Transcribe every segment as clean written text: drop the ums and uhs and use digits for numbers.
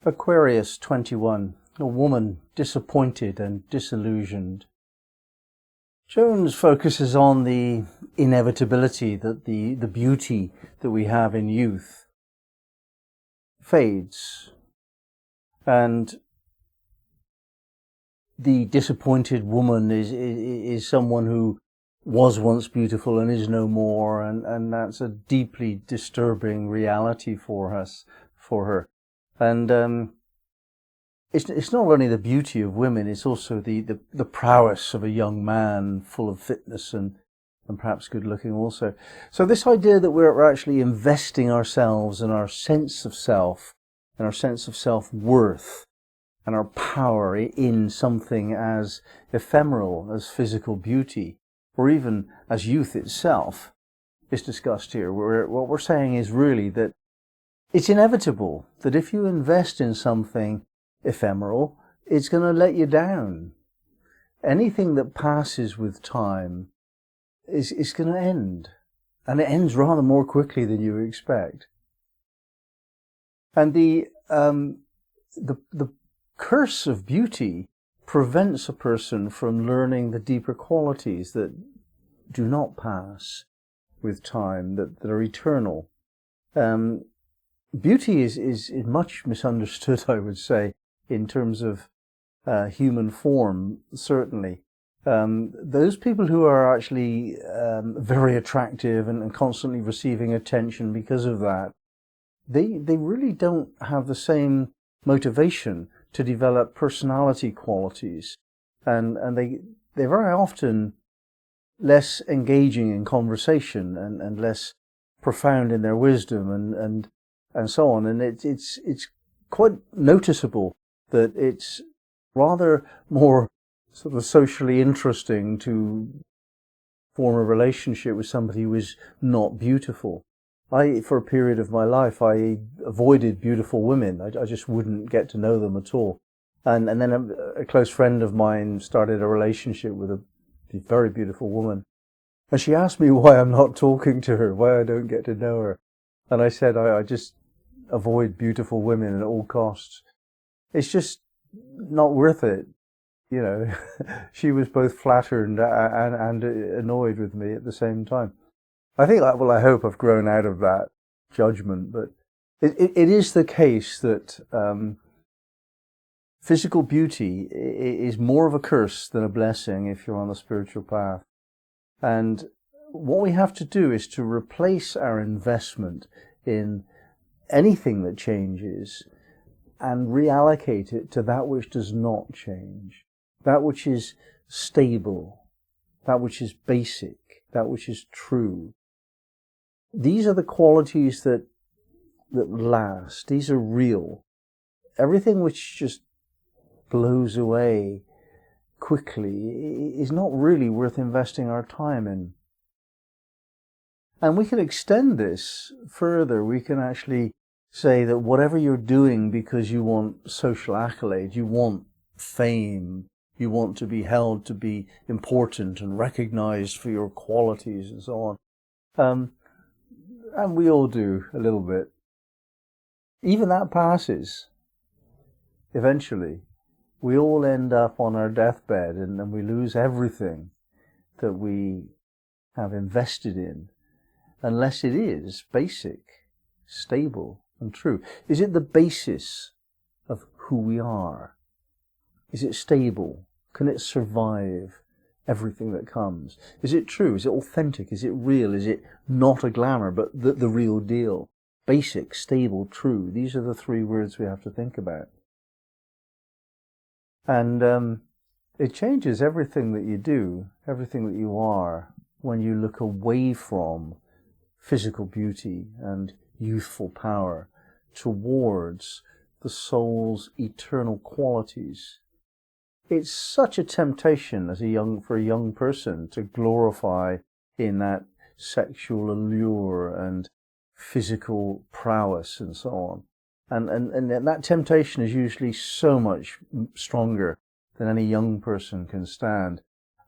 Aquarius 21, a woman disappointed and disillusioned. Jones focuses on the inevitability that the beauty that we have in youth fades, and the disappointed woman is someone who was once beautiful and is no more, and that's a deeply disturbing reality for her. And it's not only the beauty of women, it's also the prowess of a young man full of fitness and perhaps good looking also. So this idea that we're actually investing ourselves and our sense of self and our sense of self-worth and our power in something as ephemeral as physical beauty, or even as youth itself, is discussed here. What we're saying is really that it's inevitable that if you invest in something ephemeral, it's going to let you down. Anything that passes with time is going to end, and it ends rather more quickly than you expect. And the curse of beauty prevents a person from learning the deeper qualities that do not pass with time, that are eternal. Beauty is much misunderstood, I would say, in terms of human form, certainly. Those people who are actually very attractive and constantly receiving attention because of that, they really don't have the same motivation to develop personality qualities, and they're very often less engaging in conversation and less profound in their wisdom and so on. And it's quite noticeable that it's rather more sort of socially interesting to form a relationship with somebody who is not beautiful. For a period of my life, I avoided beautiful women. I just wouldn't get to know them at all. And then a close friend of mine started a relationship with a very beautiful woman. And she asked me why I'm not talking to her, why I don't get to know her. And I said, I just avoid beautiful women at all costs. It's just not worth it. You know, she was both flattered and annoyed with me at the same time. I think, well, I hope I've grown out of that judgment, but it is the case that physical beauty is more of a curse than a blessing if you're on the spiritual path. And what we have to do is to replace our investment in anything that changes and reallocate it to that which does not change, that which is stable, that which is basic, that which is true. These are the qualities that last. These are real. Everything which just blows away quickly is not really worth investing our time in. And we can extend this further. We can actually say that whatever you're doing because you want social accolade, you want fame, you want to be held to be important and recognized for your qualities and so on. And we all do a little bit. Even that passes. Eventually, we all end up on our deathbed and we lose everything that we have invested in, unless it is basic, stable, and true. Is it the basis of who we are? Is it stable? Can it survive everything that comes? Is it true? Is it authentic? Is it real? Is it not a glamour, but the real deal? Basic, stable, true. These are the three words we have to think about. And it changes everything that you do, everything that you are, when you look away from physical beauty and youthful power towards the soul's eternal qualities. It's such a temptation for a young person to glorify in that sexual allure and physical prowess and so on. And that temptation is usually so much stronger than any young person can stand.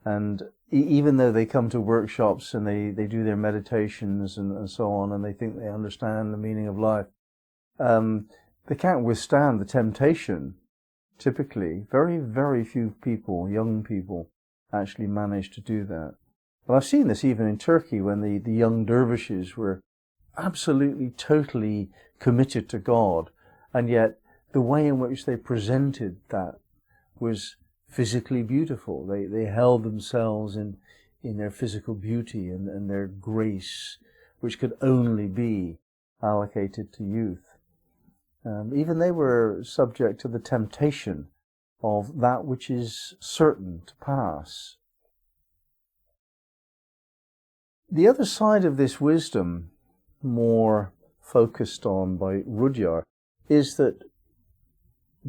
And even though they come to workshops and they do their meditations and so on, and they think they understand the meaning of life, they can't withstand the temptation. Typically, very, very few people, young people, actually manage to do that. But I've seen this even in Turkey when the young dervishes were absolutely, totally committed to God, and yet the way in which they presented that was physically beautiful. They held themselves in their physical beauty and their grace, which could only be allocated to youth. Even they were subject to the temptation of that which is certain to pass. The other side of this wisdom, more focused on by Rudhyar, is that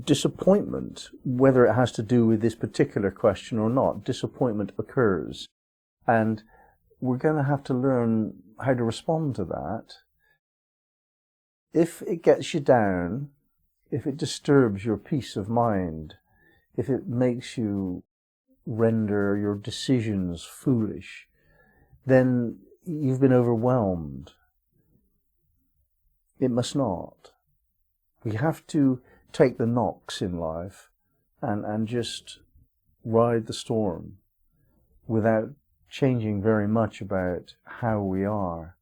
disappointment, whether it has to do with this particular question or not, disappointment occurs. And we're going to have to learn how to respond to that. If it gets you down, if it disturbs your peace of mind, if it makes you render your decisions foolish, then you've been overwhelmed. It must not. We have to take the knocks in life and just ride the storm without changing very much about how we are,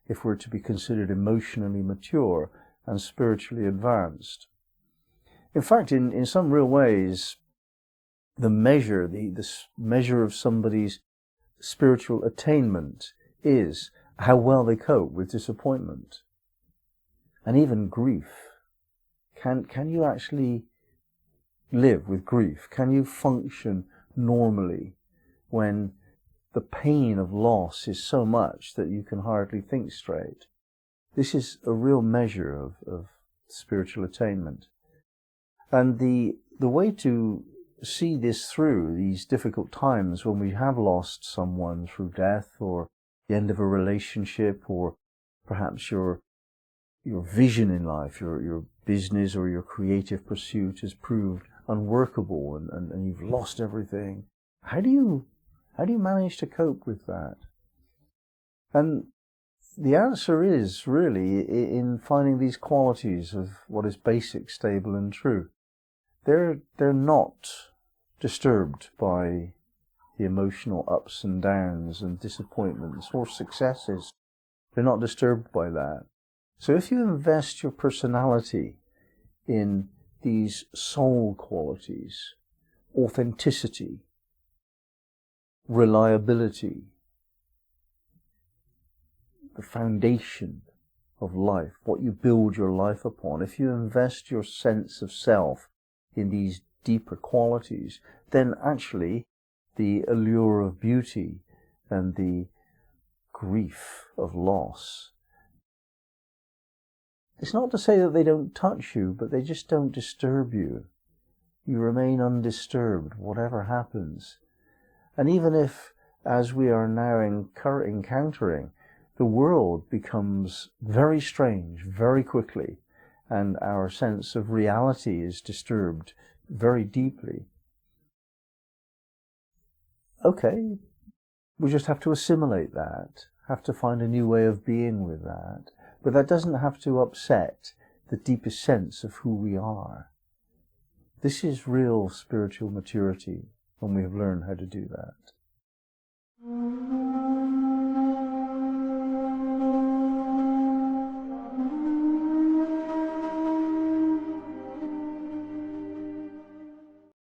if we're to be considered emotionally mature and spiritually advanced. In fact, in some real ways, the measure of somebody's spiritual attainment is how well they cope with disappointment and even grief. Can you actually live with grief? Can you function normally when the pain of loss is so much that you can hardly think straight? This is a real measure of spiritual attainment. And the way to see this through these difficult times when we have lost someone through death or the end of a relationship, or perhaps your vision in life, your business or your creative pursuit has proved unworkable and you've lost everything. How do you manage to cope with that? And the answer is really in finding these qualities of what is basic, stable and true. They're not disturbed by the emotional ups and downs and disappointments or successes. They're not disturbed by that. So if you invest your personality in these soul qualities, authenticity, reliability, the foundation of life, what you build your life upon, if you invest your sense of self in these deeper qualities, then actually the allure of beauty and the grief of loss, it's not to say that they don't touch you, but they just don't disturb you. You remain undisturbed, whatever happens. And even if, as we are now encountering, the world becomes very strange very quickly, and our sense of reality is disturbed very deeply, okay, we just have to assimilate that, have to find a new way of being with that. But that doesn't have to upset the deepest sense of who we are. This is real spiritual maturity when we have learned how to do that.